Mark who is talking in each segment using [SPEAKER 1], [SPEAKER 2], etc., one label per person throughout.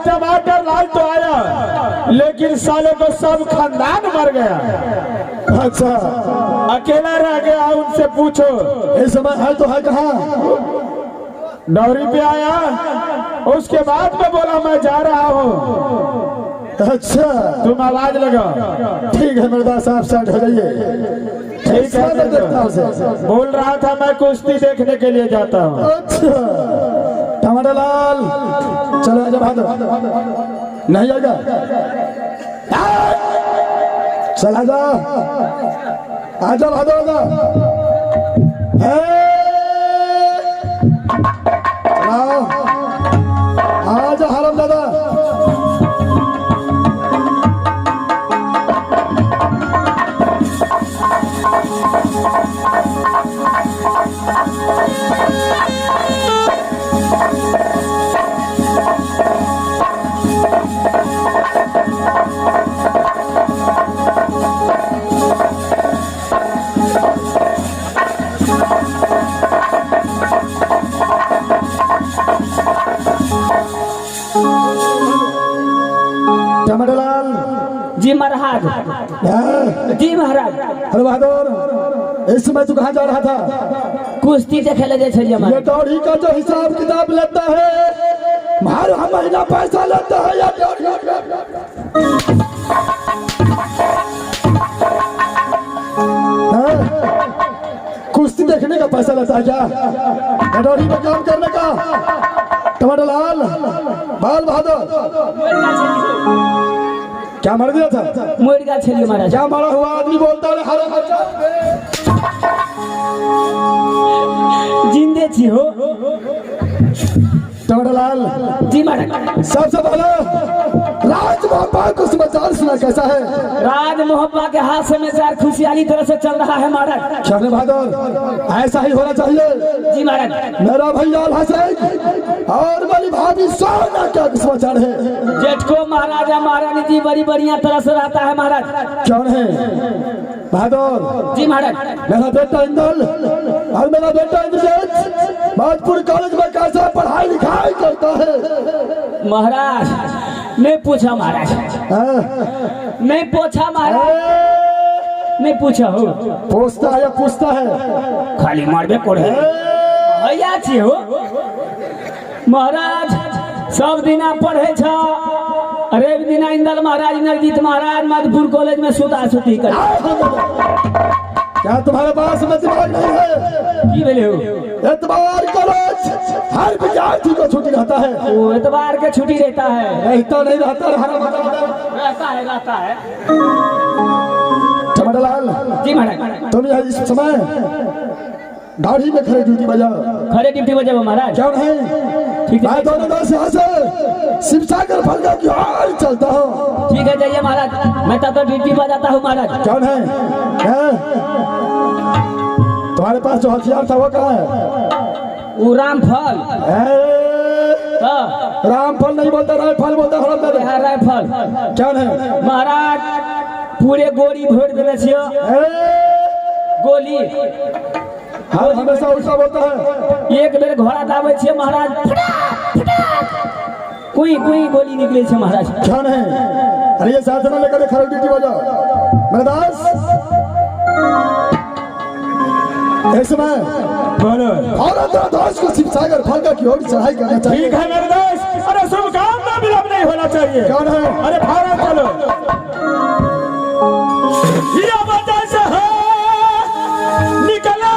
[SPEAKER 1] टमाटर लाल तो आया, लेकिन साले को सब खानदान मर गया।
[SPEAKER 2] अच्छा
[SPEAKER 1] अकेला रह गया। उनसे पूछो
[SPEAKER 2] इस समय है तो है कहाँ?
[SPEAKER 1] डौरी पे आया, उसके बाद में बोला मैं जा रहा हूँ।
[SPEAKER 2] अच्छा
[SPEAKER 1] तुम आवाज लगा।
[SPEAKER 2] ठीक है मर्दा साहब, साइड हो जाइए।
[SPEAKER 1] ठीक है, बोल रहा था मैं कुश्ती देखने के लिए जाता हूँ।
[SPEAKER 2] अच्छा टमाटर लाल चलो आजा भादो, नहीं आएगा चल आजा, आजा भादो आजा। चलाओ आजा हरम दादा। टमाटर लाल
[SPEAKER 3] जी महाराज, जी महाराज।
[SPEAKER 2] अरे बहादुर, इस समय तू कहाँ जा रहा था?
[SPEAKER 3] कुश्ती देखे लगे छे
[SPEAKER 2] ये दौड़ी का जो हिसाब किताब लेता है, हर महीना पैसा लेता है या दौड़ी? कुश्ती देखने का पैसा लेता है क्या? दौड़ी में काम करने का? टमाटर लाल बाल बहादुर क्या मर गया था?
[SPEAKER 3] मुर्गा छेलिए महाराज।
[SPEAKER 2] क्या मरा हुआ आदमी बोलता है हर
[SPEAKER 3] जिंदे छी हो।
[SPEAKER 2] टमाटर लाल
[SPEAKER 3] जी महाराज।
[SPEAKER 2] सबसे पहले राज मोहब्बा को समाचार सुना कैसा है?
[SPEAKER 3] राज मोहब्बा के हाथ समाचार खुशहाली तरह से चल रहा है महाराज।
[SPEAKER 2] शहर बहादुर ऐसा ही होना चाहिए।
[SPEAKER 3] जी महाराज।
[SPEAKER 2] मेरा भैया हसन और मेरी भाभी सोना क्या समाचार है?
[SPEAKER 3] जेठको महाराजा महारानी जी बड़ी बढ़िया तरह से रहता है महाराज।
[SPEAKER 2] कौन है बहादुर?
[SPEAKER 3] जी महाराज।
[SPEAKER 2] मेरा बेटा इंदल और मेरा बेटा इंद्रजीत माधपुर कॉलेज में कैसा पढ़ाई लिखाई करता है?
[SPEAKER 3] महाराज नहीं पूछा महाराज, नहीं पूछा महाराज, नहीं पूछा हो।
[SPEAKER 2] पूछता है या पूछता है?
[SPEAKER 3] खाली मारबे कोड़े भैया छी हो महाराज। सब दिना पढ़े छ, अरे एक दिना इंदल महाराज इंद्रजीत महाराज माधपुर कॉलेज में सुता सुती कर।
[SPEAKER 2] क्या तुम्हारे पास में दिमाग नहीं है?
[SPEAKER 3] की बोले हो?
[SPEAKER 2] एतबार कॉलेज हर विद्यार्थी को छुट्टी रहता है।
[SPEAKER 3] वो एतबार के छुट्टी रहता है?
[SPEAKER 2] रहता नहीं रहता
[SPEAKER 3] रहता है, रहता है।
[SPEAKER 2] टमाटर लाल
[SPEAKER 3] जी महाराज।
[SPEAKER 2] तुम यहाँ इस समय दाढ़ी में खड़े ड्यूटी बजाओ।
[SPEAKER 3] खड़े ड्यूटी बजाओ महाराज।
[SPEAKER 2] क्यों नहीं?
[SPEAKER 3] ठीक है,
[SPEAKER 2] मैं दोनों दास यहाँ से शिवसागर फलका की ओर चलता हूँ।
[SPEAKER 3] ठीक है जाइए महाराज, मैं तब तो ड्यूटी बजाता हूँ महाराज।
[SPEAKER 2] कौन है? तुम्हारे पास जो हथियार था वो कहाँ है?
[SPEAKER 3] वो रामफल।
[SPEAKER 2] रामफल नहीं बोलता, रायफल बोलता है।
[SPEAKER 3] राइफल।
[SPEAKER 2] कौन है
[SPEAKER 3] महाराज? पूरे गोली भोर देने छियो। गोली
[SPEAKER 2] हाँ हमेशा उल्टा बोलता है।
[SPEAKER 3] एक बेर घोड़ा दाबे छिए महाराज, कोई कोई गोली निकले छे महाराज।
[SPEAKER 2] कौन है? अरे ये साथ में लेकर खड़े ड्यूटी बजाओ। मेरे दास इसमें
[SPEAKER 1] बोलो।
[SPEAKER 2] भारत दास को शिवसागर फलका की ओर चढ़ाई करना चाहिए।
[SPEAKER 1] ठीक है मेरे दोस्त, अरे शुभकामना विलंब नहीं होना चाहिए।
[SPEAKER 2] कौन है?
[SPEAKER 1] अरे भारत चलो। ये वजह से है निकला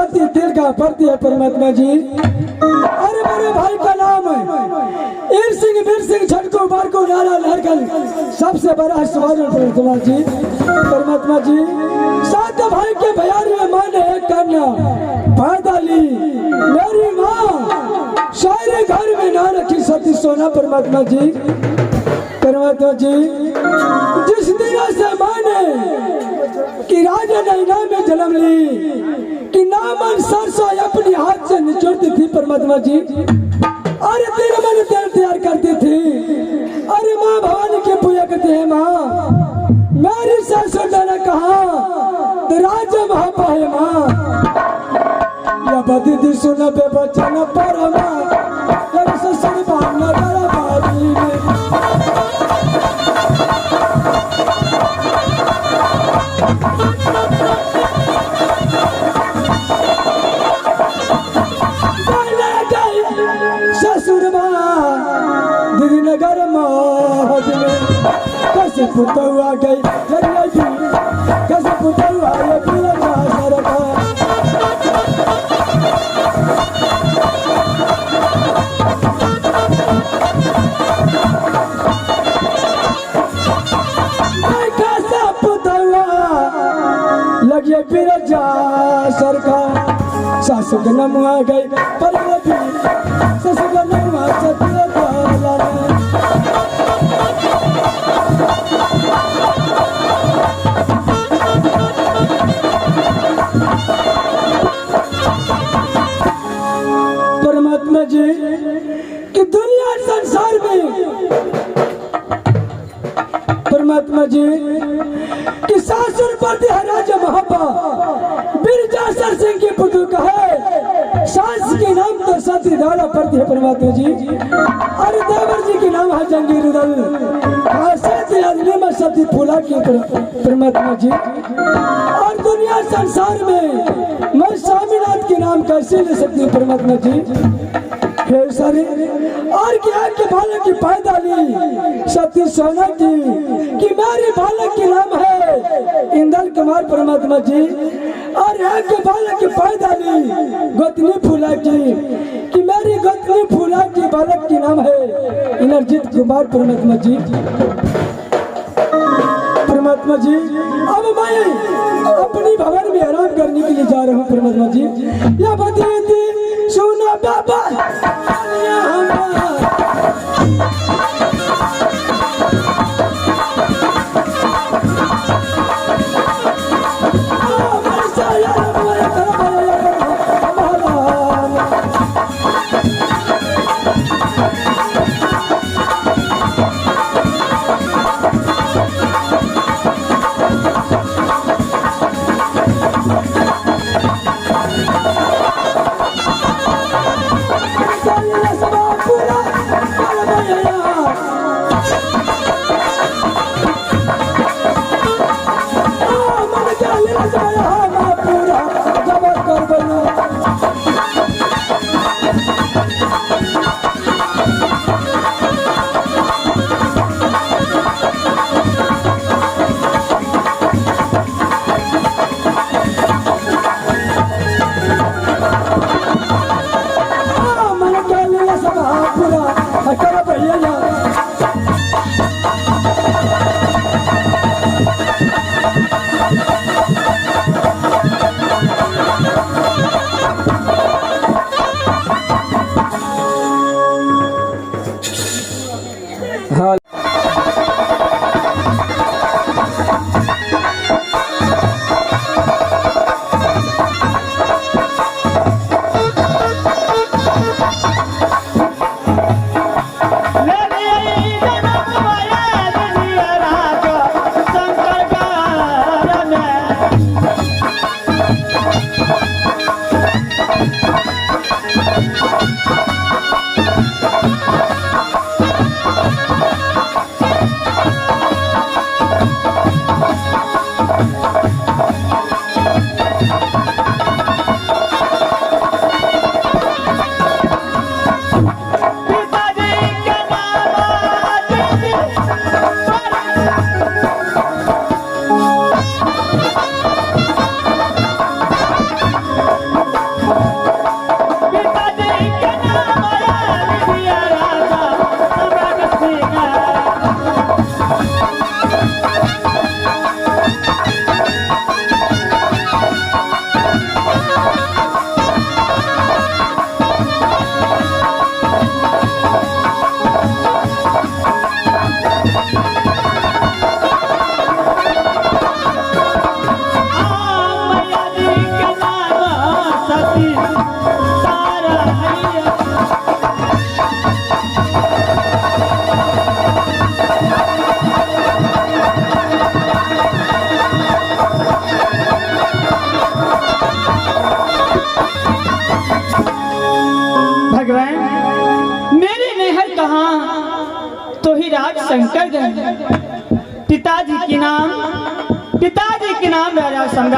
[SPEAKER 4] बरसाती तिल का पड़ती है परमात्मा जी। अरे मेरे भाई का नाम है ईर सिंह वीर सिंह छटको बारको नारा लहरकल सबसे बड़ा सवाल परमात्मा जी। परमात्मा जी सात भाई के बयान में मैंने एक करना फायदा ली। मेरी माँ सारे घर में ना रखी सती सोना परमात्मा जी। परमात्मा जी जिस दिन से मैंने कि राजा नैना में जन्म ली कि नामन सरसों अपनी हाथ से निचोड़ती थी परमात्मा जी। अरे तेरे मन तेल तैयार करती थी। अरे माँ भवानी के पूजा करते हैं माँ। मेरी सरसों ने कहा तो राजा महापा है माँ। या बदी दी सुन बे बचन पर माँ ससुर बांगला डरा बारी में। दीदी नगर महज में कैसे पुतौआ गई कैसे पुतौआ ये पूरा सरका। कैसे पुतौआ लगे फिर जा सरका। सासु के नमुआ गई पर ससुर का नमुआ सत्य परमात्मा जी कि दुनिया संसार में परमात्मा जी कि सासुर पति है राजा महापा बिरजासर सिंह की पुत्र का है। सास के नाम तो सती दाड़ा पड़ती है परमात्मा जी। अरे देवर जी के नाम है जंगीर दल सती फूला की परमात्मा जी। और दुनिया संसार में मैं स्वामीनाथ के नाम कैसे ले सकती हूँ परमात्मा जी। हे सारे और क्या के बालक की पैदा ली सती सोना की कि मेरे बालक के नाम है इंदल कुमार परमात्मा जी। और यहाँ के बालक की पैदा ली गोतनी फूला की कि मेरी गोतनी फूला की बालक के नाम है इंद्रजीत कुमार परमात्मा जी। परमात्मा जी अब मैं अपनी भवन में आराम करने के लिए जा रहा हूँ परमात्मा जी। या बताती सुना बाबा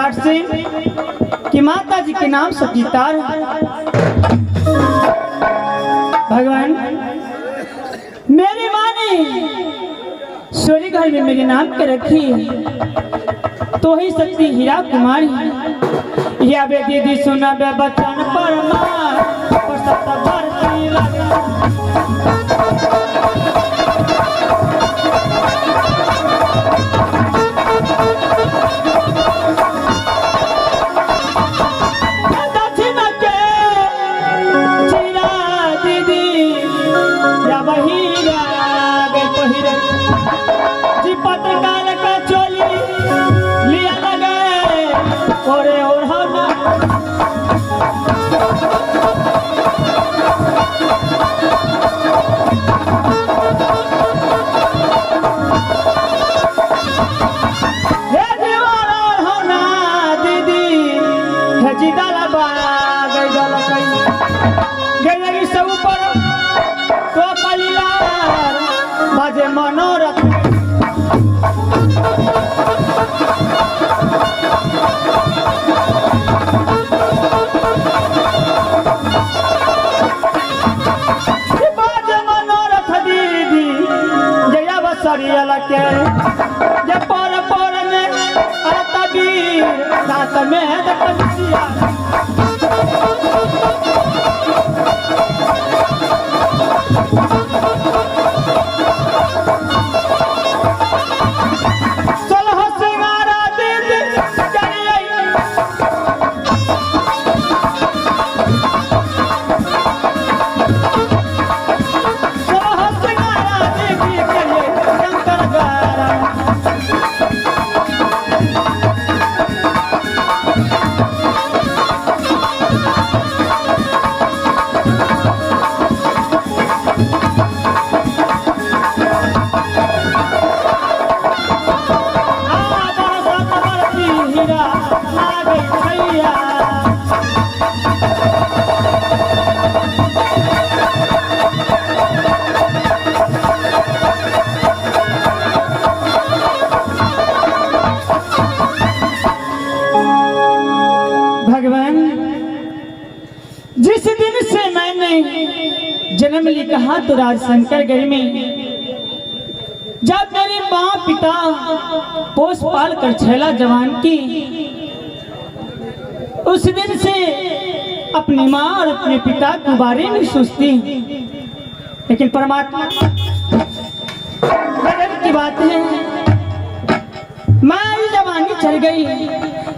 [SPEAKER 5] सम्राट से कि माता जी के नाम से गीतार भगवान मेरी माँ ने सोरी घर में मेरे नाम के रखी तो ही सच्ची हीरा कुमारी या बे दीदी सुना बे बचन पर मार पर सत्ता भरती लगे पत्रकार का चोली लिया लगे और होना हे दीवार और होना दीदी है जिदाला बाग गल कई गई सब पर तो कलियार बाजे मनोरथ सरियल के जे पर पर में तबीर साथ में दकसिया सोलह सिंगारा दीदी चलिए भगवान जिस दिन से मैंने जन्म लिया कहा तो राजशंकर गढ़ में जब मेरे माँ पिता पोस पाल कर छेला जवान की उस दिन से अपनी माँ और अपने पिता के बारे में सोचती लेकिन परमात्मा गजब की बात है माँ जवानी चल गई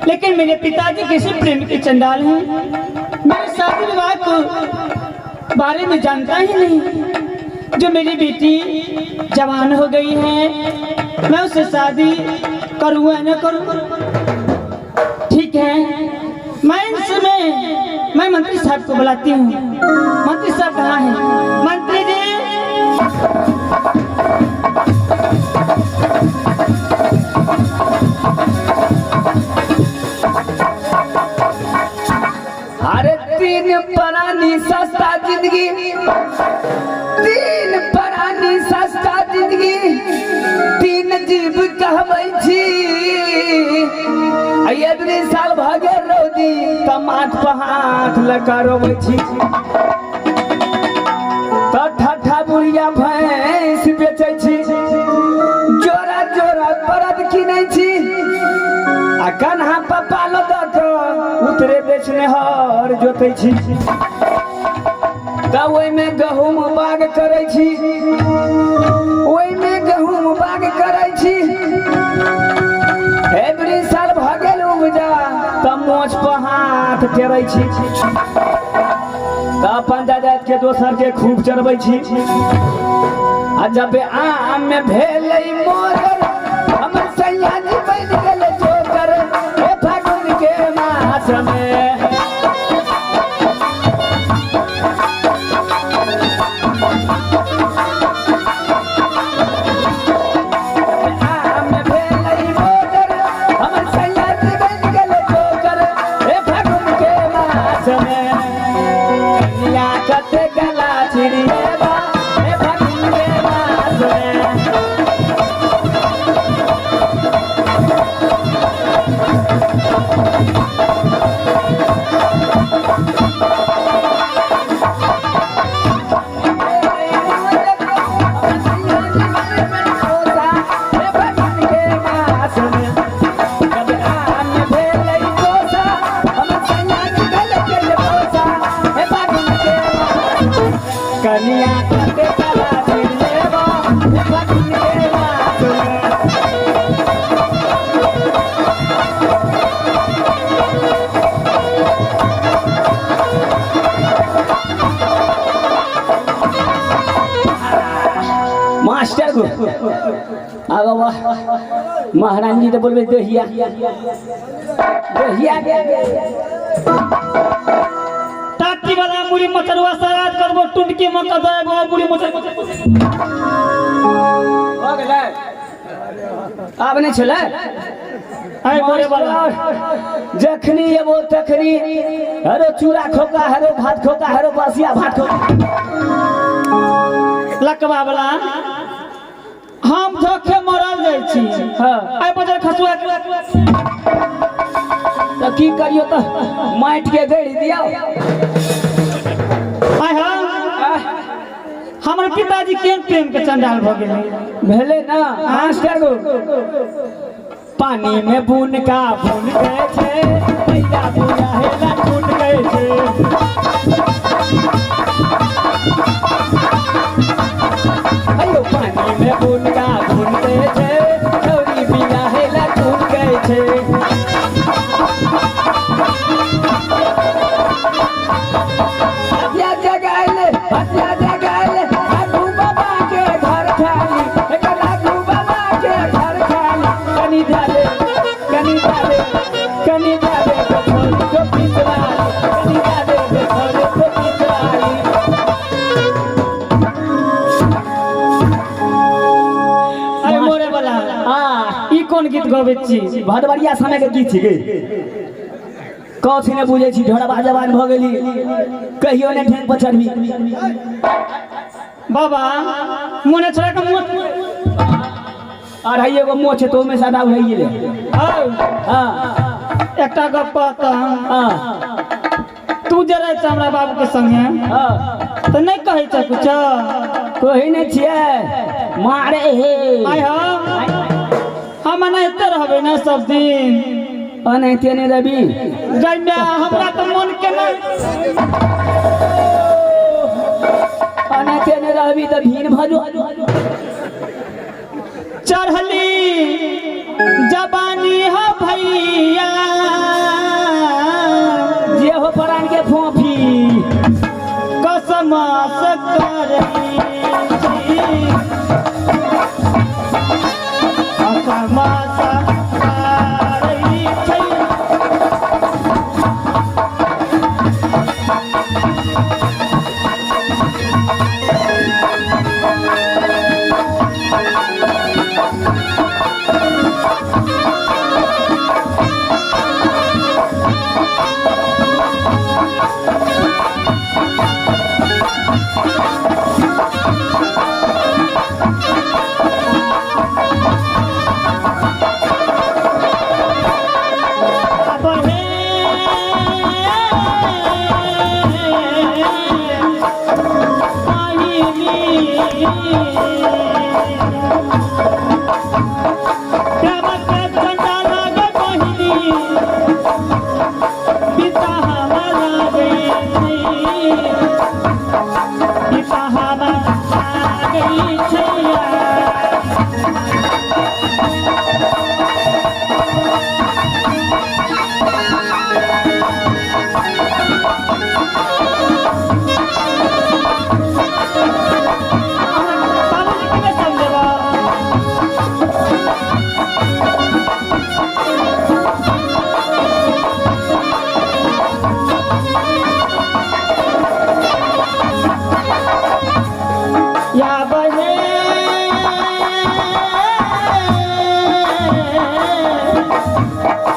[SPEAKER 5] लेकिन मेरे पिताजी किसी प्रेम के चंडाल हैं मेरे शादी विवाह को बारे में जानता ही नहीं जो मेरी बेटी जवान हो गई है मैं उससे शादी करूँ या न करूँ ठीक है मैं मंत्री साहब को बुलाती हूँ मंत्री साहब कहाँ हैं मंत्री जी
[SPEAKER 3] अरे तीन परानी सस्ता जिंदगी तीन परानी सस्ता जिंदगी तीन जीव कहबै छी एवरी साल भागे रौदी तमाट पहाट लगा रोबै छी त ठठा बुढ़िया भैंस बेचै छी जोरा जोरा बरद किनै छी आ कन्हा पप्पा लदक उतरे बेचने हर जोतै छी त ओइमे गहूम बाग करै छी ओइमे गहूम बाग करै छी एवरी साल भगेल उपजा त मोछ पर हाथ फेरै छी त अपन जात के दोसर के खूब चढ़बै छी आ जब आम में भेलै मोर हमर सैया जी बन गेल जोकर ए फागुन के मास में कनिया के कला दिलेवा भगन के नाच में। मास्टर को अब वाह महारानी तो बोलबे दहिया दहिया
[SPEAKER 5] टाटी वाला मुड़ी मचरवा सराज करबो टुंडकी में क देबो मुड़ी मचर
[SPEAKER 3] हो गेलै आब नहीं छले
[SPEAKER 5] आइ मोरे वाला
[SPEAKER 3] जखनी एबो तखनी हरो चूड़ा खोका हरो भात खोका हरो बसिया भात खोका
[SPEAKER 5] लकवा वाला हम धोखे मरल जाय छी
[SPEAKER 3] हां
[SPEAKER 5] आइ बजर खसुआ
[SPEAKER 3] तो की करियो तो माइट के गड़ी दिया
[SPEAKER 5] आइ हम हमर पिताजी के प्रेम के चंडाल भ गेलै
[SPEAKER 3] भेले ना मास्टर को पानी में बून का भून गए छे पैदा बुझा हेला टूट गए छे अयो पानी में बून का भून गए छे छौरी बिना हेला टूट गए छे हत्या जगाइले आगू बाबा के घर खाली एकरा आगू बाबा के घर खाली कनी डाले छोड़ को पिछवाली कनी डाले छोड़ को पिछवाली
[SPEAKER 5] आइ मोरे वाला
[SPEAKER 3] हां
[SPEAKER 5] ई कोन गीत गबैत छी
[SPEAKER 3] भदवरिया समय के गीत छिके कथी ने बुझे छी ढोड़ा जवान भ गेली कहियो ने ठेक पर चढ़बी
[SPEAKER 5] बाबा मोने छोरा के मुंह
[SPEAKER 3] अढ़ाई एगो मोह छै तो में सादा भई गेले हां
[SPEAKER 5] एकटा गप कहता
[SPEAKER 3] हां
[SPEAKER 5] तू जरे छ हमरा बाबू के संगे
[SPEAKER 3] हां
[SPEAKER 5] तो नहीं कहै छ कुछ
[SPEAKER 3] कोई नहीं छिए मारे हे
[SPEAKER 5] आइ हम एनाहिते रहबै ना सब दिन
[SPEAKER 3] अनैते नहीं रवि
[SPEAKER 5] गैया हमरा तो मन के नहीं
[SPEAKER 3] अनैते नहीं रहबी तो भीन भजो
[SPEAKER 5] चढ़ली जवानी हो भैया
[SPEAKER 3] जे हो प्राण के फोफी
[SPEAKER 5] कसम से करई कसम से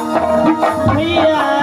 [SPEAKER 5] भैया